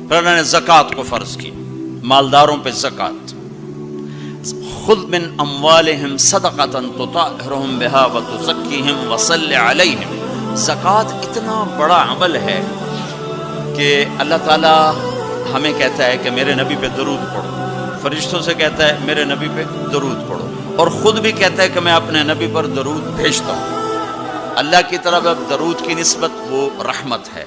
پھر اللہ نے زکوٰۃ کو فرض کی، مالداروں پہ زکوٰۃ. خذ من اموالہم صدقۃ تطہرہم بہا وتزکیہم وصلی علیہم. زکوٰۃ اتنا بڑا عمل ہے کہ اللہ تعالیٰ ہمیں کہتا ہے کہ میرے نبی پہ درود پڑھو، فرشتوں سے کہتا ہے میرے نبی پہ درود پڑھو، اور خود بھی کہتا ہے کہ میں اپنے نبی پر درود بھیجتا ہوں. اللہ کی طرف اب درود کی نسبت وہ رحمت ہے،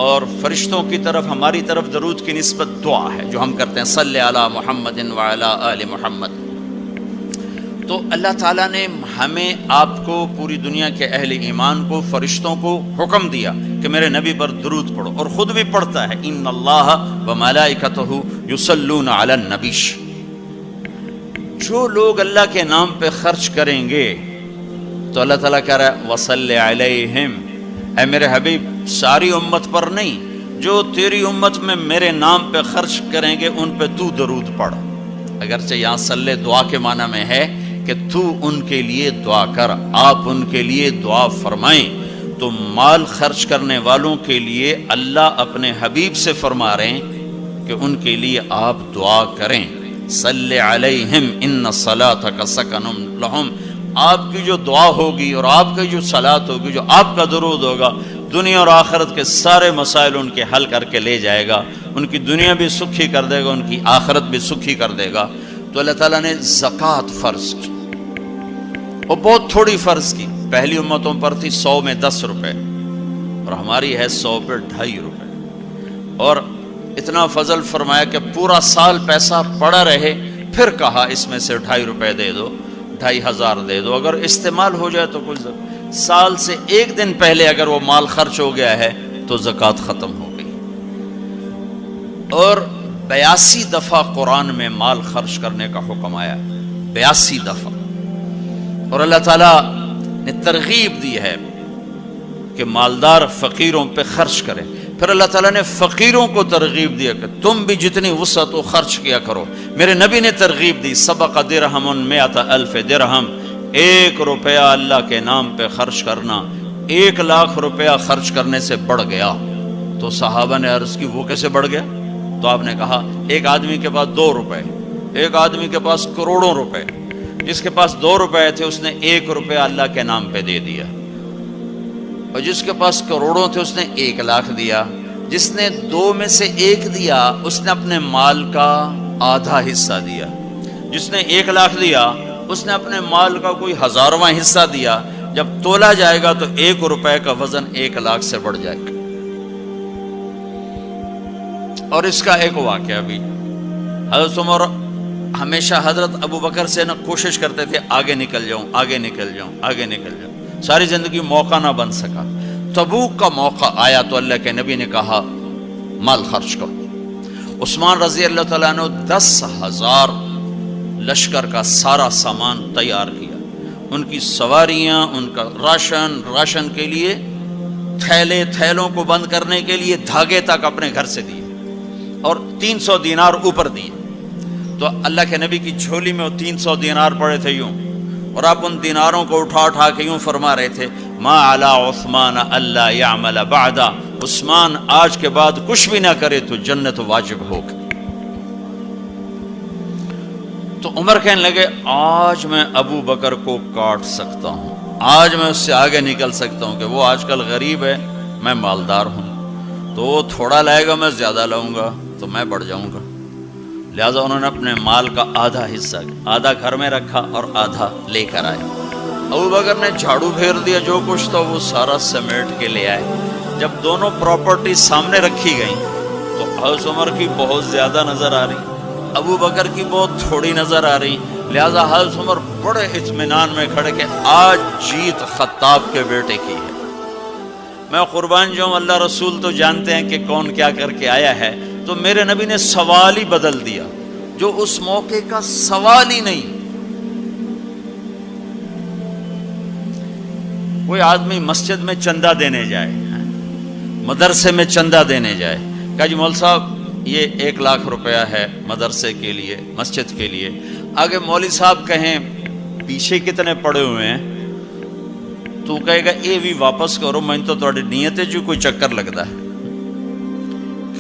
اور فرشتوں کی طرف ہماری طرف درود کی نسبت دعا ہے جو ہم کرتے ہیں، صلی علی محمد وعلی آل محمد. تو اللہ تعالیٰ نے ہمیں، آپ کو، پوری دنیا کے اہل ایمان کو، فرشتوں کو حکم دیا کہ میرے نبی پر درود پڑھو، اور خود بھی پڑھتا ہے، ان اللہ وملائکتہ یصلون علی النبی. جو لوگ اللہ کے نام پہ خرچ کریں گے تو اللہ تعالیٰ کہہ رہا ہے وصلی علیہم، اے میرے حبیب ساری امت پر نہیں، جو تیری امت میں میرے نام پہ خرچ کریں گے ان پہ تو درود پڑھ. اگرچہ یہاں صلی دعا کے معنی میں ہے کہ تو ان کے لیے دعا کر، آپ ان کے لیے دعا فرمائیں. تو مال خرچ کرنے والوں کے لیے اللہ اپنے حبیب سے فرما رہے ہیں کہ ان کے لیے آپ دعا کریں. صلی علیہم ان صلاتک سکن لہم. آپ کی جو دعا ہوگی اور آپ کی جو صلات ہوگی، جو آپ کا درود ہوگا، دنیا اور آخرت کے سارے مسائل ان کے حل کر کے لے جائے گا. ان کی دنیا بھی سکھی کر دے گا، ان کی آخرت بھی سکھی کر دے گا. تو اللہ تعالیٰ نے زکوٰۃ فرض کی، اور بہت تھوڑی فرض کی. پہلی امتوں پر تھی 100 میں 10 روپے، اور ہماری ہے 100 پہ 2.5 روپے. اور اتنا فضل فرمایا کہ پورا سال پیسہ پڑا رہے، پھر کہا اس میں سے 2.5 روپے دے دو، 2,500 دے دو. اگر استعمال ہو جائے تو کچھ سال سے ایک دن پہلے اگر وہ مال خرچ ہو گیا ہے تو زکوٰۃ ختم ہو گئی. اور 82 دفعہ قرآن میں مال خرچ کرنے کا حکم آیا، 82 دفعہ. اور اللہ تعالیٰ نے ترغیب دی ہے کہ مالدار فقیروں پہ خرچ کریں. پھر اللہ تعالیٰ نے فقیروں کو ترغیب دیا کہ تم بھی جتنی وسعت ہو خرچ کیا کرو. میرے نبی نے ترغیب دی، سبق درہم 100,000 درہم. 1 روپیہ اللہ کے نام پہ خرچ کرنا 1,00,000 روپیہ خرچ کرنے سے بڑھ گیا. تو صحابہ نے عرض کی وہ کیسے بڑھ گیا؟ تو آپ نے کہا ایک آدمی کے پاس 2 روپے، ایک آدمی کے پاس کروڑوں روپے. جس کے پاس 2 روپے تھے اس نے 1 روپیہ اللہ کے نام پہ دے دیا، اور جس کے پاس کروڑوں تھے اس نے 1,00,000 دیا. جس نے 2 میں سے 1 دیا اس نے اپنے مال کا آدھا حصہ دیا. جس نے 1,00,000 دیا اس نے اپنے مال کا کوئی 1000واں حصہ دیا. جب تولا جائے گا تو 1 روپے کا وزن 1,00,000 سے بڑھ جائے گا. اور اس کا ایک واقعہ بھی، حضرت عمر ہمیشہ حضرت ابو بکر سے کوشش کرتے تھے آگے نکل جاؤں، آگے نکل جاؤں، آگے نکل جاؤں. ساری زندگی موقع نہ بن سکا. تبوک کا موقع آیا تو اللہ کے نبی نے کہا مال خرچ کرو. عثمان رضی اللہ تعالیٰ عنہ 10,000 لشکر کا سارا سامان تیار کیا. ان کی سواریاں، ان کا راشن کے لیے تھیلوں کو بند کرنے کے لیے دھاگے تک اپنے گھر سے دیے، اور 300 دینار اوپر دیے. تو اللہ کے نبی کی جھولی میں وہ 300 دینار پڑے تھے یوں، اور آپ ان دیناروں کو اٹھا کے یوں فرما رہے تھے ما علی عثمان اللہ یعمل بعدا. عثمان آج کے بعد کچھ بھی نہ کرے تو جنت واجب ہوگی. تو عمر کہنے لگے آج میں ابو بکر کو کاٹ سکتا ہوں، آج میں اس سے آگے نکل سکتا ہوں کہ وہ آج کل غریب ہے، میں مالدار ہوں. تو وہ تھوڑا لائے گا، میں زیادہ لاؤں گا تو میں بڑھ جاؤں گا. لہٰذا انہوں نے اپنے مال کا آدھا حصہ، آدھا گھر میں رکھا اور آدھا لے کر آئے. ابو بکر نے جھاڑو پھیر دیا، جو کچھ تھا وہ سارا سمیٹ کے لے آئے. جب دونوں پراپرٹی سامنے رکھی گئیں تو حضرت عمر کی بہت زیادہ نظر آ رہی، ابو بکر کی بہت تھوڑی نظر آ رہی. لہٰذا حضرت عمر بڑے اطمینان میں کھڑے کہ آج جیت خطاب کے بیٹے کی ہے. میں قربان جاؤں، اللہ رسول تو جانتے ہیں کہ کون کیا کر کے آیا ہے. تو میرے نبی نے سوال ہی بدل دیا، جو اس موقع کا سوال ہی نہیں. کوئی آدمی مسجد میں چندہ دینے جائے، مدرسے میں چندہ دینے جائے، کہا جی مول صاحب یہ 1,00,000 روپیہ ہے مدرسے کے لیے، مسجد کے لیے. آگے مولوی صاحب کہیں پیچھے کتنے پڑے ہوئے ہیں، تو کہے گا یہ بھی واپس کرو، میں تو تھوڑی نیت ہے جو کوئی چکر لگتا ہے.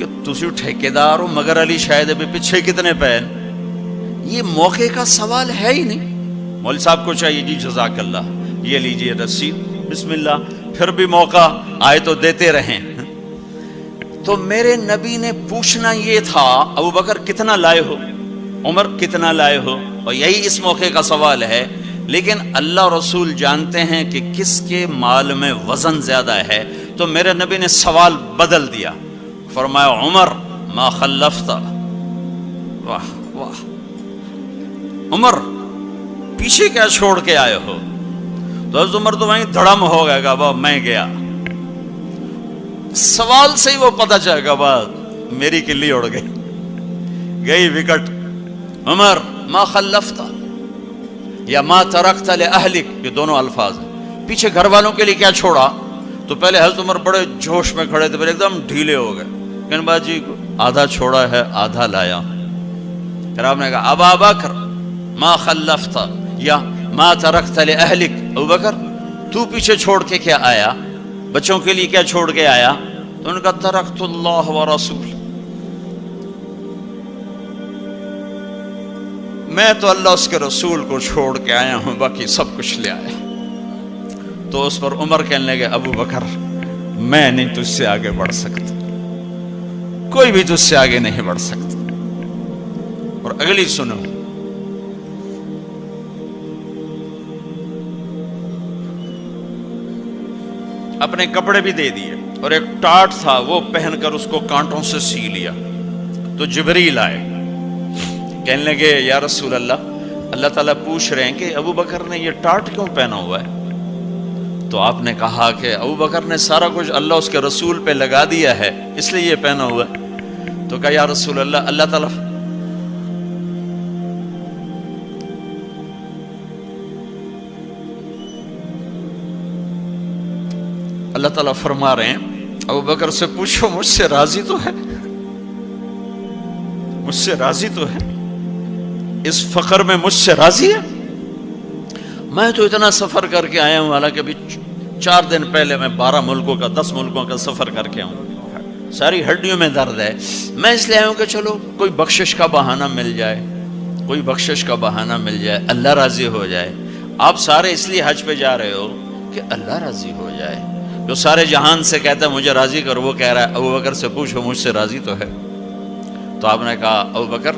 کہ تسی ٹھیکیدار ہو مگر علی شاید ابھی پیچھے کتنے پین. یہ موقع کا سوال ہے ہی نہیں. مولوی صاحب کو چاہیے جی جزاک اللہ یہ لیجئے رسید بسم اللہ، پھر بھی موقع آئے تو دیتے رہیں. تو میرے نبی نے پوچھنا یہ تھا ابو بکر کتنا لائے ہو، عمر کتنا لائے ہو، اور یہی اس موقع کا سوال ہے. لیکن اللہ رسول جانتے ہیں کہ کس کے مال میں وزن زیادہ ہے، تو میرے نبی نے سوال بدل دیا، فرمایا عمر ما خلفت. واہ واہ، عمر پیچھے کیا چھوڑ کے آئے ہو؟ تو حضرت عمر تو وہیں دھڑم ہو گئے گا، با میں گیا. سوال سے ہی وہ پتہ چلے گا، بات میری کلی اڑ گئی، گئی وکٹ. عمر ما خلفت یا ما ترکت لأہلک، یہ دونوں الفاظ ہیں. پیچھے گھر والوں کے لیے کیا چھوڑا؟ تو پہلے حضرت عمر بڑے جوش میں کھڑے تھے، پھر ایک دم ڈھیلے ہو گئے. کہنے با جی آدھا چھوڑا ہے آدھا لایا. پھر آپ نے کہا ابا بکر ما خلفت یا ما ترکت لأہلک، ابو بکر تو پیچھے چھوڑ کے کیا آیا، بچوں کے لیے کیا چھوڑ کے آیا؟ تو انہوں نے کہا ترکت اللہ ورسول، میں تو اللہ اس کے رسول کو چھوڑ کے آیا ہوں، باقی سب کچھ لے آیا. تو اس پر عمر کہنے لگے ابو بکر میں نہیں تجھ سے آگے بڑھ سکتا، کوئی بھی تجھ سے آگے نہیں بڑھ سکتا. اور اگلی سنو، اپنے کپڑے بھی دے دیے اور ایک ٹاٹ تھا وہ پہن کر اس کو کانٹوں سے سی لیا. تو جبریل آئے، کہنے لگے یا رسول اللہ، اللہ تعالیٰ پوچھ رہے ہیں کہ ابو بکر نے یہ ٹاٹ کیوں پہنا ہوا ہے؟ تو آپ نے کہا کہ ابو بکر نے سارا کچھ اللہ اس کے رسول پہ لگا دیا ہے اس لیے یہ پہنا ہوا ہے. تو کہا یا رسول اللہ، اللہ تعالیٰ اللہ تعالیٰ فرما رہے ہیں ابو بکر سے پوچھو مجھ سے راضی تو ہے، مجھ سے راضی تو ہے، اس فخر میں مجھ سے راضی ہے؟ میں تو اتنا سفر کر کے آیا ہوں، حالانکہ ابھی 4 دن پہلے میں 12 ملکوں کا 10 ملکوں کا سفر کر کے ہوں، ساری ہڈیوں میں درد ہے. میں اس لیے آیا ہوں کہ چلو کوئی بخشش کا بہانہ مل جائے، کوئی بخشش کا بہانہ مل جائے، اللہ راضی ہو جائے. آپ سارے اس لیے حج پہ جا رہے ہو کہ اللہ راضی ہو جائے. جو سارے جہان سے کہتا ہے مجھے راضی کر، وہ کہہ رہا ہے ابو بکر سے پوچھو مجھ سے راضی تو ہے. تو آپ نے کہا ابو بکر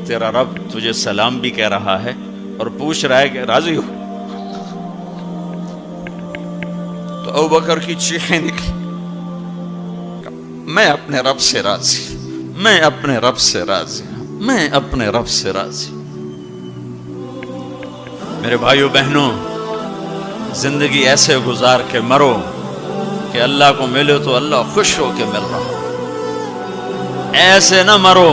تیرا رب تجھے سلام بھی کہہ رہا ہے اور پوچھ رہا ہے کہ راضی ہو. تو ابو بکر کی چیخیں نکلی، میں اپنے رب سے راضی، میں اپنے رب سے راضی، میں اپنے رب سے راضی. میرے بھائیو بہنوں، زندگی ایسے گزار کے مرو کہ اللہ کو ملے تو اللہ خوش ہو کے مل رہا. ایسے نہ مرو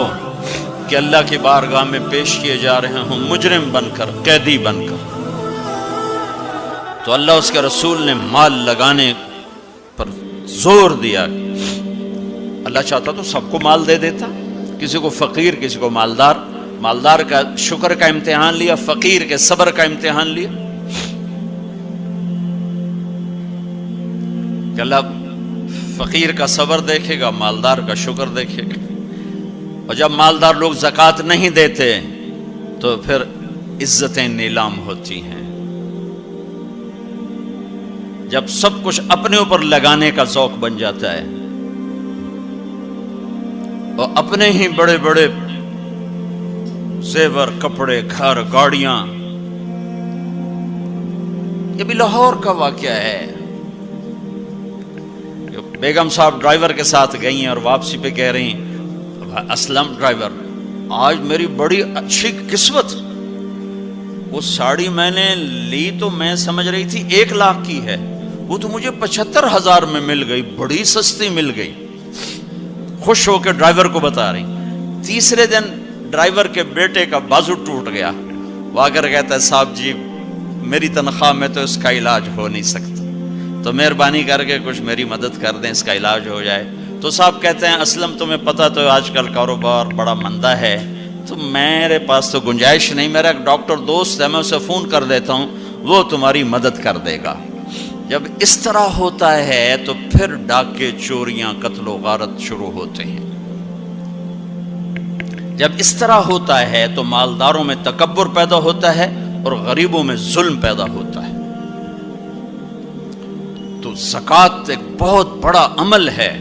کہ اللہ کی بارگاہ میں پیش کیے جا رہے ہوں مجرم بن کر، قیدی بن کر. تو اللہ اس کے رسول نے مال لگانے پر زور دیا. اللہ چاہتا تو سب کو مال دے دیتا، کسی کو فقیر کسی کو مالدار. مالدار کا شکر کا امتحان لیا، فقیر کے صبر کا امتحان لیا. کہ اللہ فقیر کا صبر دیکھے گا، مالدار کا شکر دیکھے گا. اور جب مالدار لوگ زکوٰۃ نہیں دیتے تو پھر عزتیں نیلام ہوتی ہیں. جب سب کچھ اپنے اوپر لگانے کا ذوق بن جاتا ہے اور اپنے ہی بڑے بڑے زیور، کپڑے، گھر، گاڑیاں. یہ بھی لاہور کا واقعہ ہے. بیگم صاحب ڈرائیور کے ساتھ گئی ہیں اور واپسی پہ کہہ رہی ہیں اسلم ڈرائیور آج میری بڑی اچھی قسمت، وہ ساڑی میں نے لی تو میں سمجھ رہی تھی 1 لاکھ کی ہے، وہ تو مجھے 75,000 میں مل گئی، بڑی سستی مل گئی. خوش ہو کے ڈرائیور کو بتا رہی. تیسرے دن ڈرائیور کے بیٹے کا بازو ٹوٹ گیا. وہ آ کر کہتا ہے صاحب جی میری تنخواہ میں تو اس کا علاج ہو نہیں سکتا، تو مہربانی کر کے کچھ میری مدد کر دیں، اس کا علاج ہو جائے. تو صاحب کہتے ہیں اسلم تمہیں پتہ تو آج کل کاروبار بڑا مندہ ہے، تو میرے پاس تو گنجائش نہیں، میرا ایک ڈاکٹر دوست ہے میں اسے فون کر دیتا ہوں، وہ تمہاری مدد کر دے گا. جب اس طرح ہوتا ہے تو پھر ڈاکے، چوریاں، قتل و غارت شروع ہوتے ہیں. جب اس طرح ہوتا ہے تو مالداروں میں تکبر پیدا ہوتا ہے اور غریبوں میں ظلم پیدا ہوتا ہے۔ تو زکوٰۃ ایک بہت بڑا عمل ہے،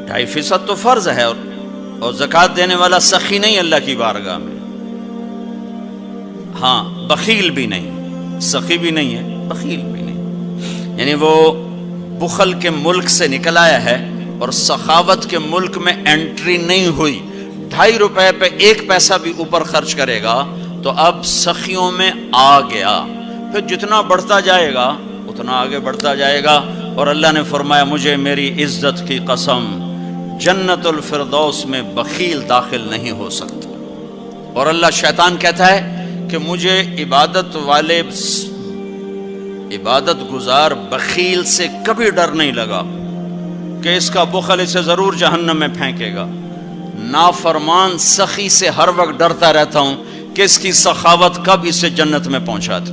2.5% تو فرض ہے، اور زکوٰۃ دینے والا سخی نہیں اللہ کی بارگاہ میں، ہاں بخیل بھی نہیں، سخی بھی نہیں ہے، بخیل بھی نہیں، یعنی وہ بخل کے ملک سے نکل آیا ہے اور سخاوت کے ملک میں انٹری نہیں ہوئی۔ 2.5 روپے پہ 1 پیسہ بھی اوپر خرچ کرے گا تو اب سخیوں میں آ گیا، پھر جتنا بڑھتا جائے گا اتنا آگے بڑھتا جائے گا۔ اور اللہ نے فرمایا مجھے میری عزت کی قسم جنت الفردوس میں بخیل داخل نہیں ہو سکتا۔ اور اللہ شیطان کہتا ہے کہ مجھے عبادت والے عبادت گزار بخیل سے کبھی ڈر نہیں لگا کہ اس کا بخل اسے ضرور جہنم میں پھینکے گا، نافرمان سخی سے ہر وقت ڈرتا رہتا ہوں کہ اس کی سخاوت کب اسے جنت میں پہنچاتی۔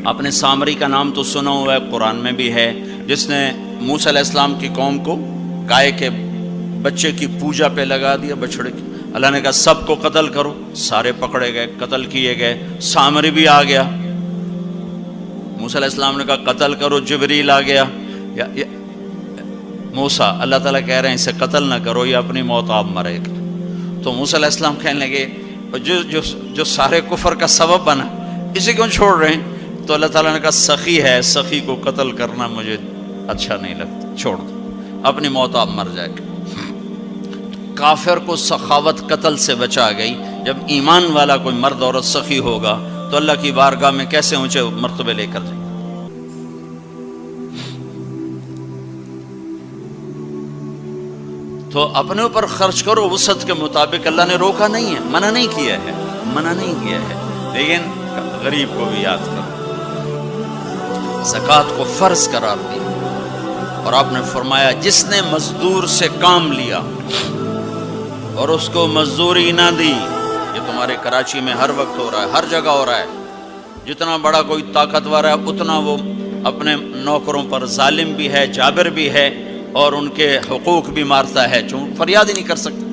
آپ نے سامری کا نام تو سنا ہوا ہے، قرآن میں بھی ہے، جس نے موسیٰ علیہ السلام کی قوم کو گائے کے بچے کی پوجا پہ لگا دیا، بچڑے کی۔ اللہ نے کہا سب کو قتل کرو، سارے پکڑے گئے، قتل کیے گئے، سامری بھی آ گیا۔ موسیٰ علیہ السلام نے کہا قتل کرو، جبریل آ گیا۔ موسیٰ، اللہ تعالیٰ کہہ رہے ہیں اسے قتل نہ کرو، یہ اپنی موت آپ مرے گا۔ تو موسیٰ علیہ السلام کہنے لگے جو سارے کفر کا سبب بنا اسے کیوں چھوڑ رہے ہیں؟ تو اللہ تعالیٰ نے کہا سخی ہے، سخی کو قتل کرنا مجھے اچھا نہیں لگتا، چھوڑ دو، اپنی موت آپ مر جائے گا۔ کافر کو سخاوت قتل سے بچا گئی۔ جب ایمان والا کوئی مرد عورت سخی ہوگا تو اللہ کی بارگاہ میں کیسے اونچے مرتبے لے کر جائیں۔ تو اپنے اوپر خرچ کرو وسعت کے مطابق، اللہ نے روکا نہیں ہے، منع نہیں کیا ہے، منع نہیں کیا ہے، لیکن غریب کو بھی یاد کرو۔ زکوٰۃ کو فرض قرار دیا اور آپ نے فرمایا جس نے مزدور سے کام لیا اور اس کو مزدوری نہ دی، یہ تمہارے کراچی میں ہر وقت ہو رہا ہے، ہر جگہ ہو رہا ہے، جتنا بڑا کوئی طاقتور ہے اتنا وہ اپنے نوکروں پر ظالم بھی ہے، جابر بھی ہے، اور ان کے حقوق بھی مارتا ہے، چون فریاد ہی نہیں کر سکتا۔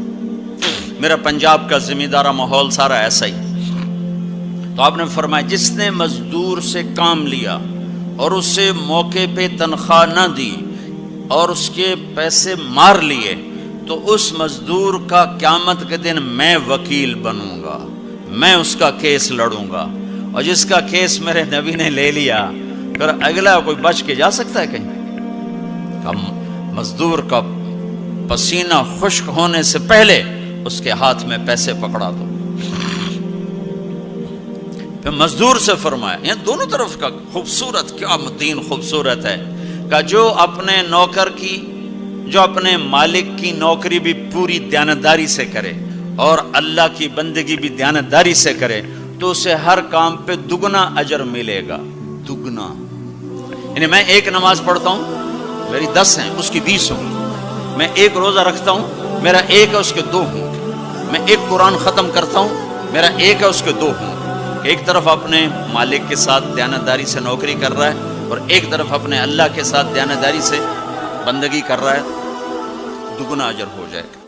میرا پنجاب کا زمیندارہ ماحول سارا ایسا ہی۔ تو آپ نے فرمایا جس نے مزدور سے کام لیا اور اسے موقع پہ تنخواہ نہ دی اور اس کے پیسے مار لیے، تو اس مزدور کا قیامت کے دن میں وکیل بنوں گا، میں اس کا کیس لڑوں گا، اور جس کا کیس میرے نبی نے لے لیا پھر اگلا کوئی بچ کے جا سکتا ہے کہیں؟ مزدور کا پسینہ خشک ہونے سے پہلے اس کے ہاتھ میں پیسے پکڑا دو۔ پھر مزدور سے فرمایا، یہ دونوں طرف کا خوبصورت، کیا دین خوبصورت ہے، کہ جو اپنے نوکر کی، جو اپنے مالک کی نوکری بھی پوری دیانتداری سے کرے اور اللہ کی بندگی بھی دیانتداری سے کرے تو اسے ہر کام پہ دگنا اجر ملے گا، دگنا۔ یعنی میں ایک نماز پڑھتا ہوں، میری 10 ہیں، اس کی 20 ہوں گی۔ میں ایک روزہ رکھتا ہوں، میرا 1 ہے، اس کے 2 ہوں گے۔ میں ایک قرآن ختم کرتا ہوں، میرا 1 ہے، اس کے 2 ہوں گے۔ ایک طرف اپنے مالک کے ساتھ دیانتداری سے نوکری کر رہا ہے اور ایک طرف اپنے اللہ کے ساتھ دیانتداری سے بندگی کر رہا ہے، دگنا اجر ہو جائے گا۔